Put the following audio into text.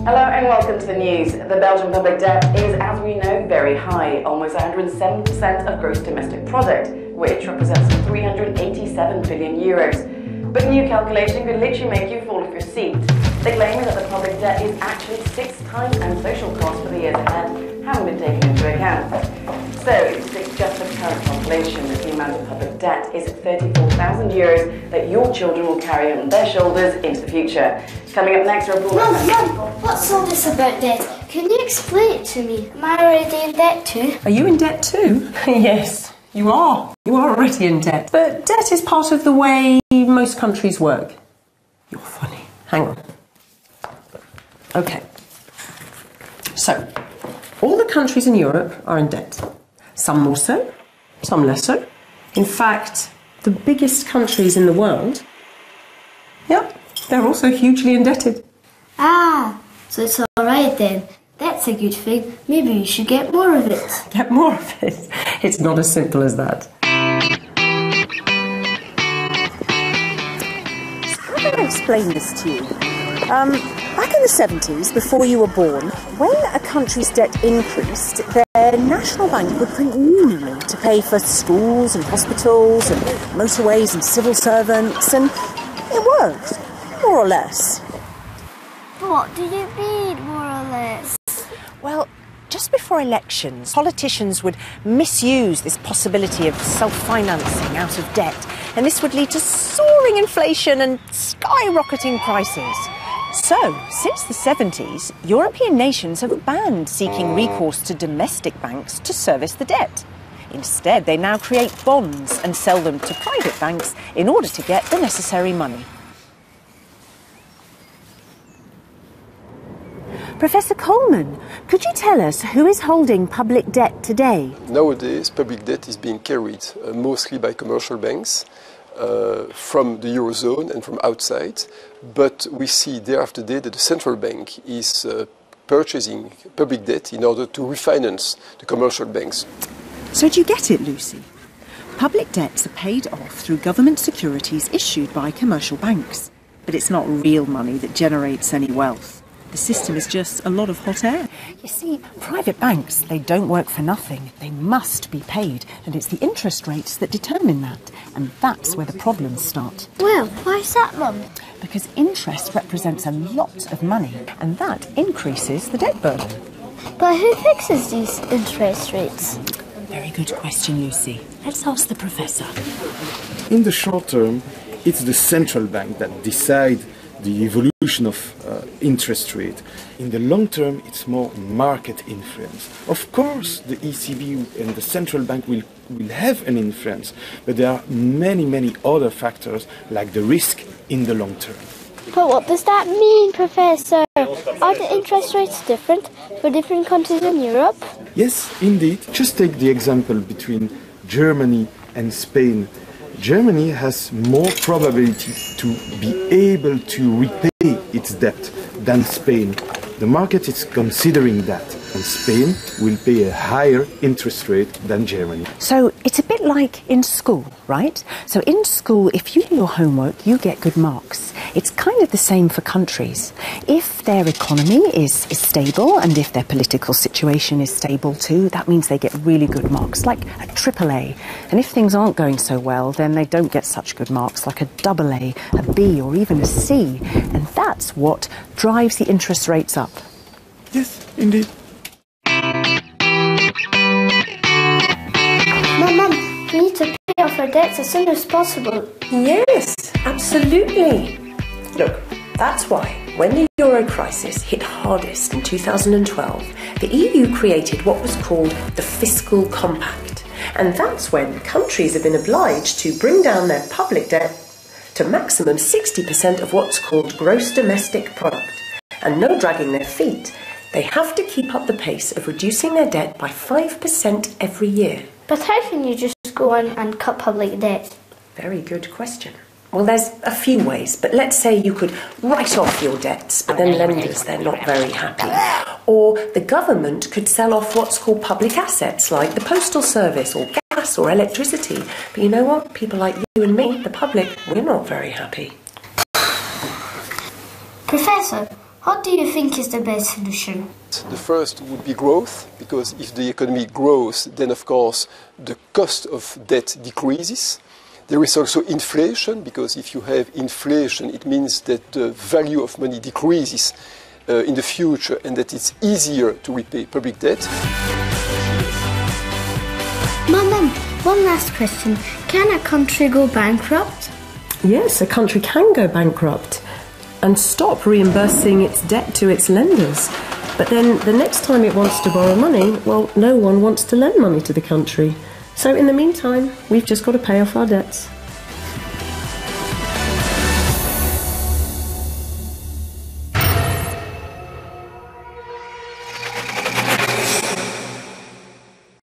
Hello and welcome to the news. The Belgian public debt is, as we know, very high, almost 107% of gross domestic product, which represents 387 billion euros. But a new calculation could literally make you fall off your seat. The claim is that the public debt is actually 6 times, and social costs for the years ahead haven't been taken into account. So, if you take just the current calculation, the amount of public debt is 34,000 euros that your children will carry on their shoulders into the future. Coming up next, report. Mum, what's all this about debt? Can you explain it to me? Am I already in debt too? Are you in debt too? Yes, you are. You are already in debt. But debt is part of the way most countries work. You're funny. Hang on. Okay. So, all the countries in Europe are in debt. Some more so, some less so. In fact, the biggest countries in the world, they're also hugely indebted. Ah, so it's alright then. That's a good thing. Maybe you should get more of it. Get more of it? It's not as simple as that. How can I explain this to you? Back in the 70s, before you were born, when a country's debt increased, their national bank would print new money to pay for schools and hospitals and motorways and civil servants, and it worked, more or less. What do you mean, more or less? Well, just before elections, politicians would misuse this possibility of self-financing out of debt, and this would lead to soaring inflation and skyrocketing prices. So, since the 70s, European nations have banned seeking recourse to domestic banks to service the debt. Instead, they now create bonds and sell them to private banks in order to get the necessary money. Professor Coleman, could you tell us who is holding public debt today? Nowadays, public debt is being carried mostly by commercial banks from the Eurozone and from outside. But we see day after day that the central bank is purchasing public debt in order to refinance the commercial banks. So do you get it, Lucy? Public debts are paid off through government securities issued by commercial banks. But it's not real money that generates any wealth. The system is just a lot of hot air. You see, private banks, they don't work for nothing. They must be paid, and it's the interest rates that determine that. And that's where the problems start. Well, why's that, Mum? Because interest represents a lot of money, and that increases the debt burden. But who fixes these interest rates? Very good question, Lucy. Let's ask the professor. In the short term, it's the central bank that decides the evolution of interest rate. In the long term, it's more market influence. Of course, the ECB and the central bank will have an influence, but there are many other factors like the risk in the long term. But what does that mean, Professor? Are the interest rates different for different countries in Europe? Yes, indeed. Just take the example between Germany and Spain. Germany has more probability to be able to repay its debt than Spain. The market is considering that, and Spain will pay a higher interest rate than Germany. So it's a bit like in school, right? So in school, if you do your homework, you get good marks. It's kind of the same for countries. If their economy is stable and if their political situation is stable too, that means they get really good marks, like a AAA. And if things aren't going so well, then they don't get such good marks, like a AA, a B, or even a C. And that's what drives the interest rates up. Yes, indeed. Mum, we need to pay off our debts as soon as possible. Yes, absolutely. Look, that's why when the euro crisis hit hardest in 2012, the EU created what was called the Fiscal Compact. And that's when countries have been obliged to bring down their public debt to maximum 60% of what's called gross domestic product. And no dragging their feet. They have to keep up the pace of reducing their debt by 5% every year. But how can you just go on and cut public debt? Very good question. Well, there's a few ways, but let's say you could write off your debts, but then lenders, they're not very happy. Or the government could sell off what's called public assets, like the postal service or gas or electricity. But you know what? People like you and me, the public, we're not very happy. Professor, What do you think is the best solution? The first would be growth, because if the economy grows, then of course the cost of debt decreases. There is also inflation, because if you have inflation, it means that the value of money decreases in the future and that it's easier to repay public debt. Mum, one last question. Can a country go bankrupt? Yes, a country can go bankrupt and stop reimbursing its debt to its lenders. But then the next time it wants to borrow money, well, no one wants to lend money to the country. So in the meantime, we've just got to pay off our debts.